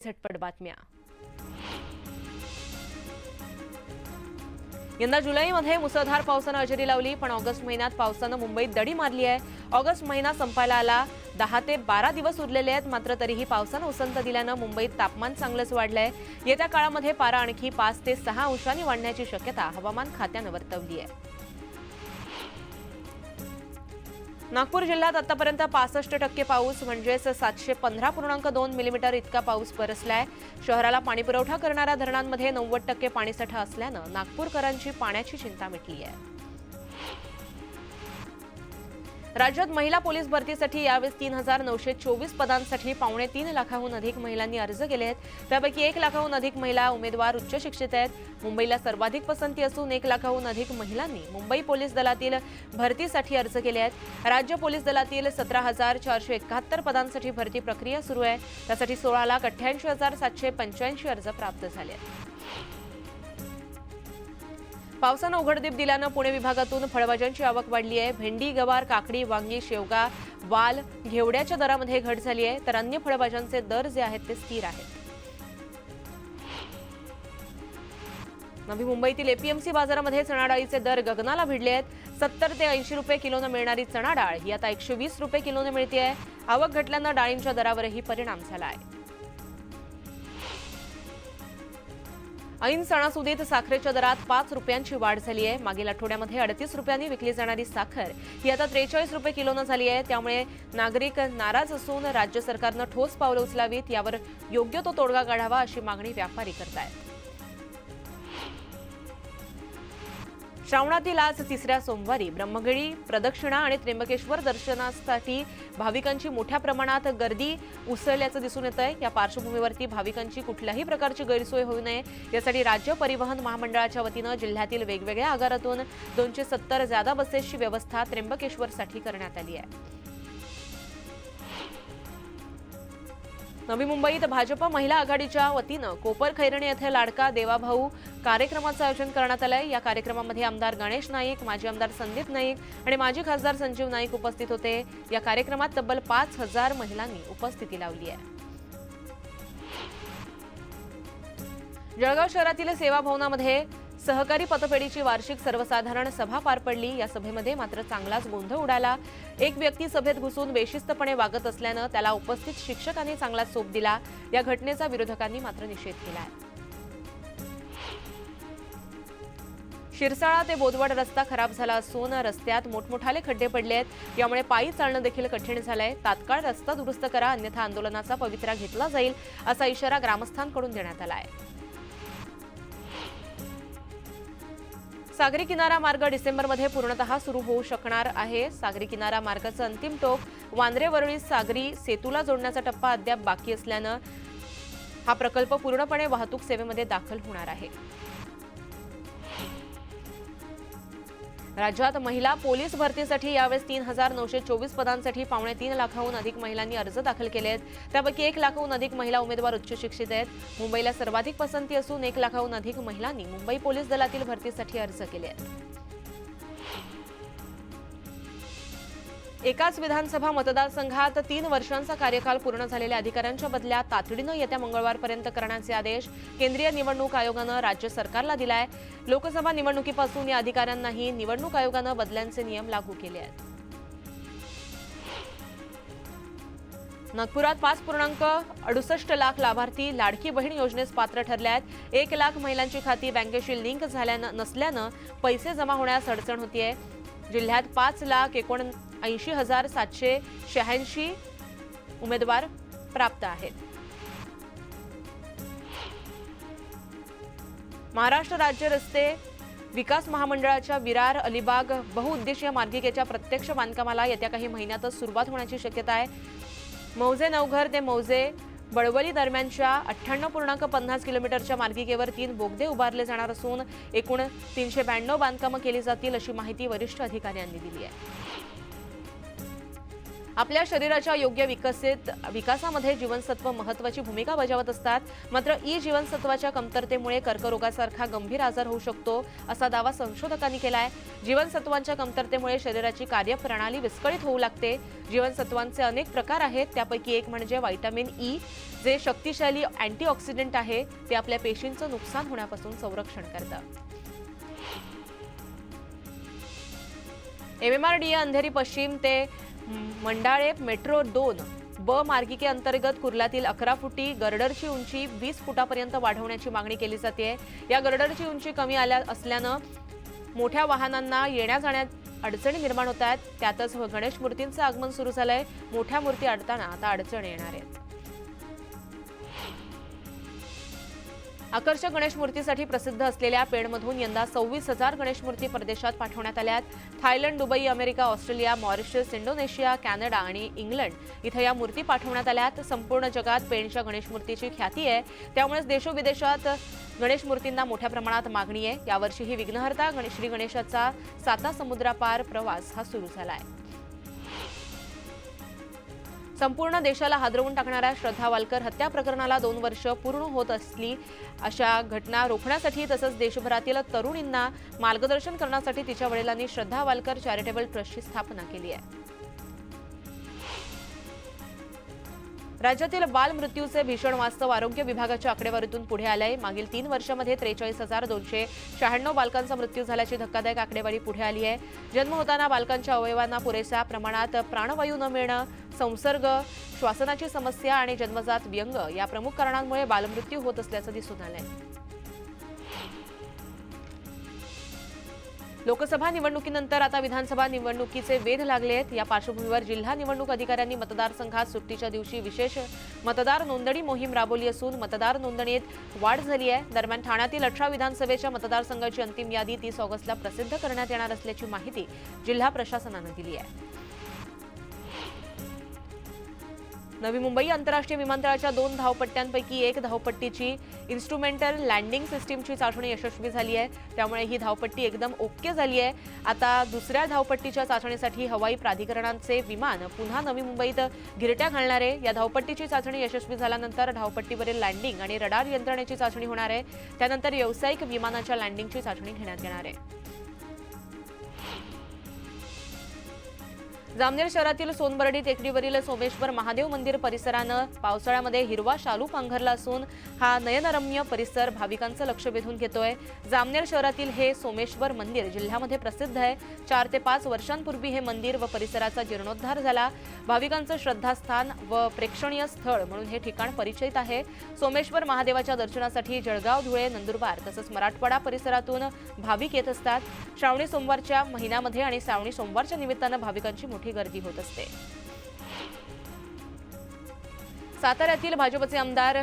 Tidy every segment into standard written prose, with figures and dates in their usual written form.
झटपट बातम्या। यंदा जुलैमध्ये मुसळधार पावसानं हजेरी लावली, पण ऑगस्ट महिन्यात पावसानं मुंबईत दडी मारली आहे। ऑगस्ट महिना संपायला आला, 10 ते 12 दिवस उरलेले आहेत, मात्र तरीही पावसानं उसंत दिल्यानं मुंबईत तापमान चांगलंच वाढलंय। येत्या काळामध्ये पारा आणखी 5 ते 6 अंशांनी वाढण्याची शक्यता हवामान खात्यानं वर्तवली आहे। नागपूर जिल्ह्यात आतापर्यंत 65% पाऊस म्हणजेच 715.2 मिलीमीटर इतका पाऊस बरसलाय। शहराला पाणीपुरवठा करणाऱ्या धरणांमध्ये 90% पाणीसाठा असल्यानं नागपूरकरांची पाण्याची चिंता मिटली आहे। राज्यात महिला पोलीस भरतीसाठी यावेळी 3924 पदांसाठी 3.25 लाखांहून अधिक महिलांनी अर्ज केले आहेत। त्यापैकी 1 लाखांहून अधिक महिला उमेदवार उच्च शिक्षित आहेत। मुंबईला सर्वाधिक पसंती असून 1 लाखांहून अधिक महिलांनी मुंबई पोलीस दलातील भरतीसाठी अर्ज केले आहेत। राज्य पोलीस दलातील 17,471 पदांसाठी भरती प्रक्रिया सुरू आहे। त्यासाठी 16,88,785 अर्ज प्राप्त झाले आहेत। पावसानं उघडदीप दिल्यानं पुणे विभागातून फळभाज्यांची आवक वाढली आहे। भेंडी, गवार, काकडी, वांगी, शेवगा, वाल, घेवड्याच्या दरामध्ये घट झाली आहे, तर अन्य फळभाज्यांचे दर जे आहेत ते स्थिर आहेत। नवी मुंबईतील एपीएमसी बाजारामध्ये चणा डाळीचे दर गगनाला भिडले आहेत। 70 ते 80 रुपये किलोनं मिळणारी चणा डाळ ही आता 120 रुपये किलोनं मिळते। आवक घटल्यानं डाळींच्या दरावरही परिणाम झाला आहे। ऐन सणासुदीत साखरेच्या दरात 5 रुपयांची वाढ झाली आहे। मागील आठवड्यामध्ये 38 रुपयांनी विकली जाणारी साखर ही आता 43 रुपये किलोनं झाली आहे। त्यामुळे नागरिक नाराज असून राज्य सरकारनं ठोस पावलं उचलावीत, यावर योग्य तो तोडगा काढावा अशी मागणी व्यापारी करतायत। श्रावणातील आज तिसऱ्या सोमवारी ब्रह्मगिरी प्रदक्षिणा आणि त्र्यंबकेश्वर दर्शनासाठी भाविकांची मोठ्या प्रमाणात गर्दी उसळल्याचं दिसून येतंय। या पार्श्वभूमीवरती भाविकांची कुठल्याही प्रकारची गैरसोय होऊ नये यासाठी राज्य परिवहन महामंडळाच्या वतीनं जिल्ह्यातील वेगवेगळ्या आगारातून 270 जादा बसेसची व्यवस्था त्र्यंबकेश्वरसाठी करण्यात आली आहे। नवी मुंबईत भाजप महिला आघाडीच्या वतीनं कोपर खैरणे येथे लाडका देवाभाऊ कार्यक्रमाचं आयोजन करण्यात आलंय। या कार्यक्रमामध्ये आमदार गणेश नाईक, माजी आमदार संदीप नाईक आणि माजी खासदार संजीव नाईक उपस्थित होते। या कार्यक्रमात तब्बल 5000 महिलांनी उपस्थिती लावली आहे। जळगाव शहरातील सेवा भवनामध्ये सहकारी पतपेढीची वार्षिक सर्वसाधारण सभा पार पडली। या सभेमध्ये मात्र चांगलाच गोंधळ उडाला। एक व्यक्ती सभेत घुसून बेशिस्तपणे वागत असल्यानं त्याला उपस्थित शिक्षकांनी चांगला चोप दिला। या घटनेचा विरोधकांनी मात्र निषेध केला आहे। शिरसाळा ते बोदवड रस्ता खराब झाला असून रस्त्यात मोठमोठाले खड्डे पडले आहेत। यामुळे पायी चालणं देखील कठीण झालंय। तात्काळ रस्ता दुरुस्त करा, अन्यथा आंदोलनाचा पवित्रा घेतला जाईल असा इशारा ग्रामस्थांकडून देण्यात आला आहे। सागरी किनारा मार्ग डिसेंबरमध्ये पूर्णतः सुरू होऊ शकणार आहे। सागरी किनारा मार्गाचं अंतिम टोक वांद्रे-वरळी सागरी सेतूला जोडण्याचा टप्पा अद्याप बाकी असल्यानं हा प्रकल्प पूर्णपणे वाहतूक सेवेमध्ये दाखल होणार आहे। राज्यात महिला पोलीस भरतीसाठी यावेळी 3924 पदांसाठी 3.25 लाखांहून अधिक महिलांनी अर्ज दाखल केले आहेत। त्यापैकी 1 लाखांहून अधिक महिला उमेदवार उच्च शिक्षित आहेत। मुंबईला सर्वाधिक पसंती असून 1 लाखांहून अधिक महिलांनी मुंबई पोलीस दलातील भरतीसाठी अर्ज केले आहेत। एकाच विधानसभा मतदारसंघात 3 वर्षांचा कार्यकाल पूर्ण झालेल्या अधिकाऱ्यांच्या बदल्या तातडीनं येत्या मंगळवारपर्यंत करण्याचे आदेश केंद्रीय निवडणूक आयोगानं राज्य सरकारला दिलाय। लोकसभा निवडणुकीपासून या अधिकाऱ्यांनाही निवडणूक आयोगानं बदल्यांचे नियम लागू केले आहेत। नागपुरात 5.68 लाख लाभार्थी लाडकी बहीण योजनेस पात्र ठरले आहेत। 1 लाख महिलांची खाती बँकेशी लिंक नसल्यानं पैसे जमा होण्यास अडचण होतीये। जिल्ह्यात 5,79,786 उमेदवार प्राप्त आहेत। महाराष्ट्र राज्य रस्ते विकास महामंडळाच्या विरार अलिबाग बहुउद्देशीय मार्गिकेच्या प्रत्यक्ष बांधकामाला येत्या काही महिन्यातच सुरुवात होण्याची शक्यता आहे। मौजे नवघर ते मौजे बळवली दरम्यानच्या 58.50 किलोमीटरच्या मार्गिकेवर 3 बोगदे उभारले जाणार असून एकूण 392 बांधकामं केली जातील अशी माहिती वरिष्ठ अधिकाऱ्यांनी दिली आहे। आपल्या शरीराच्या योग्य विकासामध्ये जीवनसत्व महत्त्वाची भूमिका बजावत असतात. मात्र ई जीवनसत्वाच्या कमतरतेमुळे कर्करोगासारखा गंभीर आजार होऊ शकतो असा दावा संशोधकांनी केलाय. जीवनसत्वांच्या कमतरतेमुळे शरीराची कार्यप्रणाली विस्कळीत होऊ लागते. जीवनसत्वांचे अनेक प्रकार आहेत. त्यापैकी एक म्हणजे व्हिटॅमिन ई, जे शक्तिशाली अँटीऑक्सिडंट आहे. ते आपल्या पेशींचं नुकसान होण्यापासून संरक्षण करतं. MMRDA अंधेरी पश्चिम ते मंडाळे मेट्रो 2 ब मार्गिकेअंतर्गत कुर्ल्यातील 11 फुटी गर्डरची उंची 20 फुटापर्यंत वाढवण्याची मागणी केली जाते. या गर्डरची उंची कमी असल्यानं मोठ्या वाहनांना येण्या जाण्यात अडचणी निर्माण होत आहेत. त्यातच गणेश मूर्तींचं आगमन सुरू झालंय. मोठ्या मूर्ती आणताना आता अडचणी येणार आहेत. आकर्षक गणेश मूर्तीसाठी प्रसिद्ध असलेल्या पेणमधून यंदा 26,000 गणेश मूर्ती परदेशात पाठवण्यात आल्यात. Thailand, Dubai, America, Australia, Mauritius, Indonesia, Canada आणि इंग्लंड इथं या मूर्ती पाठवण्यात आल्यात. संपूर्ण जगात पेणच्या गणेश मूर्तीची ख्याती आहे. त्यामुळेच देशोविदेशात गणेश मूर्तींना मोठ्या प्रमाणात मागणी आहे. यावर्षीही विघ्नहर्ता श्री गणेशाचा 7 समुद्रापार प्रवास हा सुरू झाला आहे. संपूर्ण देशाला हादरवून टाकणाऱ्या श्रद्धा वालकर हत्या प्रकरणाला 2 वर्ष पूर्ण होत असली अशा घटना रोखण्यासाठी तसंच देशभरातील तरुणींना मार्गदर्शन करण्यासाठी तिच्या वडिलांनी श्रद्धा वालकर चॅरिटेबल ट्रस्टची स्थापना केली आहे. राज्यातील बाल मृत्यूचे भीषण वास्तव आरोग्य विभागाच्या आकडेवारीतून पुढे आलंय. मागील 3 वर्षांमध्ये 43,296 बालकांचा मृत्यू झाल्याची धक्कादायक आकडेवारी पुढे आली आहे. जन्म होताना बालकांच्या अवयवांना पुरेशा प्रमाणात प्राणवायू न मिळणं, संसर्ग, श्वासनाची समस्या आणि जन्मजात व्यंग या प्रमुख कारणांमुळे बालमृत्यू होत असल्याचं दिसून आलंय. लोकसभा निवडणुकीनंतर आता विधानसभा निवडणुकीचे वेध लागले आहेत. या पार्श्वभूमीवर जिल्हा निवडणूक अधिकाऱ्यांनी मतदारसंघात सुट्टीच्या दिवशी विशेष मतदार नोंदणी मोहीम राबवली असून मतदार नोंदणीत वाढ झाली आहे. दरम्यान ठाण्यातील 18 विधानसभेच्या मतदारसंघाची अंतिम यादी 30 ऑगस्टला प्रसिद्ध करण्यात येणार असल्याची माहिती जिल्हा प्रशासनानं दिली आहे. नवी मुंबई आंतरराष्ट्रीय विमानतळाच्या 2 धावपट्ट्यांपैकी एक धावपट्टीची इन्स्ट्रुमेंटल लँडिंग सिस्टीमची चाचणी यशस्वी झाली आहे. त्यामुळे ही धावपट्टी एकदम ओके झाली आहे. आता दुसऱ्या धावपट्टीच्या चाचणीसाठी हवाई प्राधिकरणाचे विमान पुन्हा नवी मुंबईत घिरट्या घालणार आहे. या धावपट्टीची चाचणी यशस्वी झाल्यानंतर धावपट्टीवरील लँडिंग आणि रडार यंत्रणेची चाचणी होणार आहे. त्यानंतर व्यावसायिक विमानाच्या लँडिंगची चाचणी घेण्यात येणार आहे. जामनेर शहरातील सोनबर्डी टेकडीवरील सोमेश्वर महादेव मंदिर परिसरानं पावसाळ्यामध्ये हिरवा शालू पांघरला असून हा नयनरम्य परिसर भाविकांचं लक्ष वेधून घेतोय. जामनेर शहरातील हे सोमेश्वर मंदिर जिल्ह्यामध्ये प्रसिद्ध आहे. 4 ते 5 वर्षांपूर्वी हे मंदिर व परिसराचा जीर्णोद्धार झाला. भाविकांचं श्रद्धास्थान व प्रेक्षणीय स्थळ म्हणून हे ठिकाण परिचित आहे. सोमेश्वर महादेवाच्या दर्शनासाठी जळगाव, धुळे, नंदुरबार तसंच मराठवाडा परिसरातून भाविक येत असतात. श्रावणी सोमवारच्या महिन्यामध्ये आणि श्रावणी सोमवारच्या निमित्तानं भाविकांची मोठी गर्दी होत असते. साताऱ्यातील भाजपचे आमदार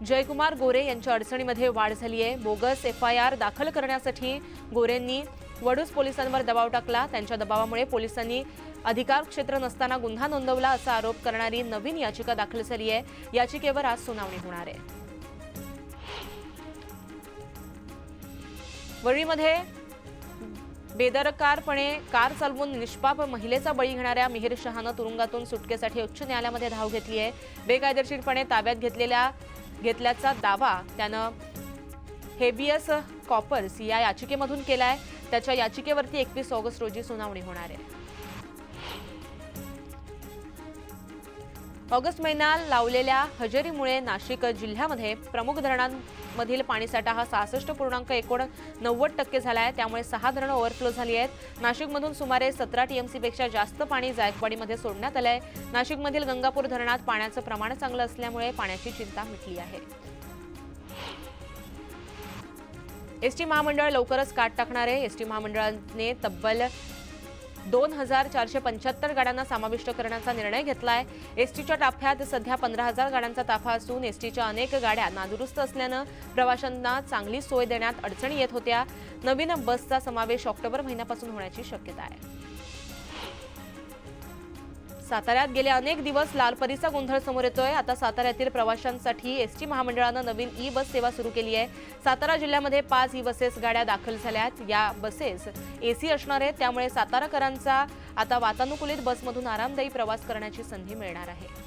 जयकुमार गोरे यांच्या अडचणीमध्ये वाढ झाली आहे. बोगस FIR दाखल करण्यासाठी गोरेंनी वडूज पोलिसांवर दबाव टाकला. त्यांच्या दबावामुळे पोलिसांनी अधिकार क्षेत्र नसताना गुन्हा नोंदवला असा आरोप करणारी नवीन याचिका दाखल झाली आहे. याचिकेवर आज सुनावणी होणार आहे. वरळीमध्ये बेदरकारपणे कार चालवून निष्पाप महिलेचा बळी घेणाऱ्या मिहिर शहानं तुरुंगातून सुटकेसाठी उच्च न्यायालयामध्ये धाव घेतली आहे. बेकायदेशीरपणे ताब्यात घेतल्याचा दावा त्यानं हेबियस कॉर्पस या याचिकेमधून केलाय. त्याच्या याचिकेवरती 21 ऑगस्ट रोजी सुनावणी होणार आहे. ऑगस्ट महिन्यात लावलेल्या हजेरीमुळे नाशिक जिल्ह्यामध्ये प्रमुख धरणांमधील पाणीसाठा हा 66.89% झाला आहे. त्यामुळे 6 धरणं ओव्हरफ्लो झाली आहेत. नाशिकमधून सुमारे 17 TMC पेक्षा जास्त पाणी जायकवाडीमध्ये सोडण्यात आलंय. नाशिकमधील गंगापूर धरणात पाण्याचं प्रमाण चांगलं असल्यामुळे पाण्याची चिंता मिटली आहे. एसटी महामंडळ लवकरच काट टाकणार आहे. एसटी महामंडळाने तब्बल 2,475 गाड्यांना समाविष्ट करण्याचा निर्णय घेतलाय. एसटीच्या ताफ्यात सध्या 15,000 गाड्यांचा ताफा असून एसटीच्या अनेक गाड्या नादुरुस्त असल्यानं प्रवाशांना चांगली सोय देण्यात अडचणी येत होत्या. नवीन बसचा समावेश ऑक्टोबर महिन्यापासून होण्याची शक्यता आहे. साताऱ्यात गेले अनेक दिवस लालपरीचा गोंधळ समोर येतोय। आता साताऱ्यातील प्रवाशांसाठी एसटी महामंडळानं नवीन ई बस सेवा सुरू केली आहे। सातारा जिल्ह्यामध्ये 5 ई बसेस गाड्या दाखल झाल्यात। या बसेस एसी असणार आहेत, त्यामुळे साताराकरांचा आता वातानुकूलित बसमधून आरामदायी प्रवास करण्याची संधी मिळणार आहे।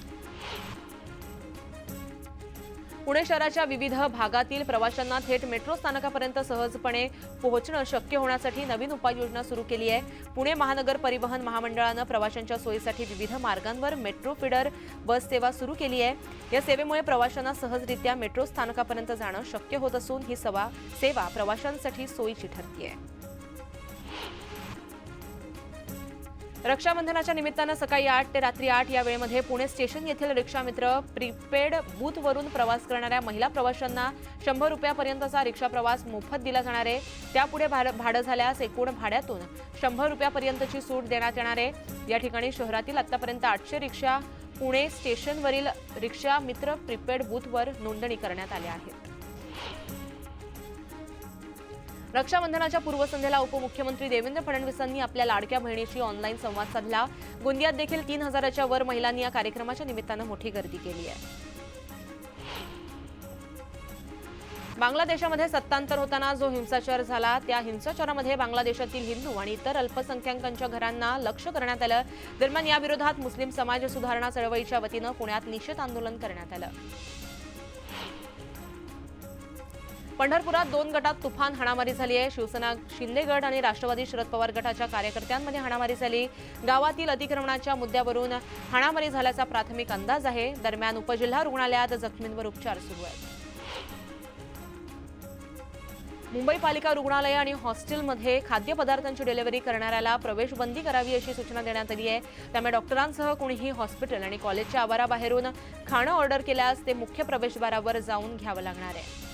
पुणे शहराच्या विविध भागातील प्रवाशांना थेट मेट्रो स्थानकापर्यंत सहजपणे पोहोचणं शक्य होण्यासाठी नवीन उपाययोजना सुरू केली आहे। पुणे महानगर परिवहन महामंडळानं प्रवाशांच्या सोयीसाठी विविध मार्गांवर मेट्रो फीडर बस सेवा सुरू केली आहे। या सेवेमुळे प्रवाशांना सहजरित्या मेट्रो स्थानकापर्यंत जाणं शक्य होत असून ही सेवा प्रवाशांसाठी सोयीची ठरते। रक्षाबंधनाच्या निमित्तानं सकाळी 8 ते रात्री 8 या वेळेमध्ये पुणे स्टेशन येथील रिक्षा मित्र प्रीपेड बूथवरून प्रवास करणाऱ्या महिला प्रवाशांना 100 रुपयापर्यंतचा रिक्षा प्रवास मोफत दिला जाणार आहे। त्यापुढे भाडं झाल्यास एकूण भाड्यातून 100 रुपयापर्यंतची सूट देण्यात येणार आहे। या ठिकाणी शहरातील आतापर्यंत 800 रिक्षा पुणे स्टेशनवरील रिक्षा मित्र प्रीपेड बूथवर नोंदणी करण्यात आल्या आहेत। रक्षाबंधनाच्या पूर्वसंध्येला उपमुख्यमंत्री देवेंद्र फडणवीसांनी आपल्या लाडक्या बहिणीशी ऑनलाईन संवाद साधला। गोंदियात देखील 3000च्या वर महिलांनी या कार्यक्रमाच्या निमित्तानं मोठी गर्दी केली आहे। बांगलादेशामध्ये सत्तांतर होताना जो हिंसाचार झाला त्या हिंसाचारामध्ये बांगलादेशातील हिंदू आणि इतर अल्पसंख्याकांच्या घरांना लक्ष्य करण्यात आलं। दरम्यान याविरोधात मुस्लिम समाज सुधारणा चळवळीच्या वतीनं पुण्यात निषेध आंदोलन करण्यात आलं। पंढरपुरात 2 गटात तुफान हाणामारी झाली आहे। शिवसेना शिंदे गट आणि राष्ट्रवादी शरद पवार गटाच्या कार्यकर्त्यांमध्ये हाणामारी झाली। गावातील अतिक्रमणाच्या मुद्द्यावरून हाणामारी झाल्याचा प्राथमिक अंदाज आहे। दरम्यान उपजिल्हा रुग्णालयात जखमींवर उपचार सुरू आहेत। मुंबई पालिका रुग्णालय आणि हॉस्टेलमध्ये खाद्यपदार्थांची डिलिव्हरी करणाऱ्याला प्रवेश बंदी करावी अशी सूचना देण्यात आली आहे। त्यामुळे डॉक्टरांसह कोणीही हॉस्पिटल आणि कॉलेजच्या आवाराबाहेरून खाणं ऑर्डर केल्यास ते मुख्य प्रवेशद्वारावर जाऊन घ्यावं लागणार आहे।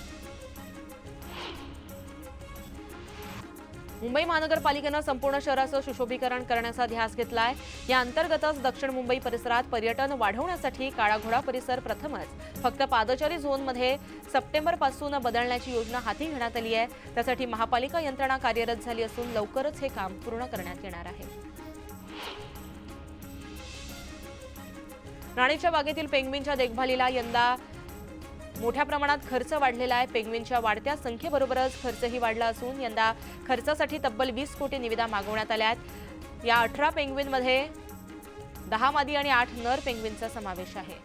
मुंबई महानगरपालिकेनं संपूर्ण शहराचं सुशोभीकरण करण्याचा ध्यास घेतलाय। या अंतर्गतच दक्षिण मुंबई परिसरात पर्यटन वाढवण्यासाठी काळा घोडा परिसर प्रथमच फक्त पादचारी झोनमध्ये सप्टेंबरपासून बदलण्याची योजना हाती घेण्यात आली आहे। त्यासाठी महापालिका यंत्रणा कार्यरत झाली असून लवकरच हे काम पूर्ण करण्यात येणार आहे। राणीच्या बागेतील पेंग्विनच्या देखभालीला यंदा मोठ्या प्रमाणात खर्च वाढलेला आहे। पेंग्विनच्या वाढत्या संख्येबरोबरच खर्चही वाढला असून यंदा खर्चासाठी तब्बल 20 कोटी निविदा मागवण्यात आल्या आहेत। या 18 पेंग्विनमध्ये 10 मादी आणि 8 नर पेंग्विनचा समावेश आहे।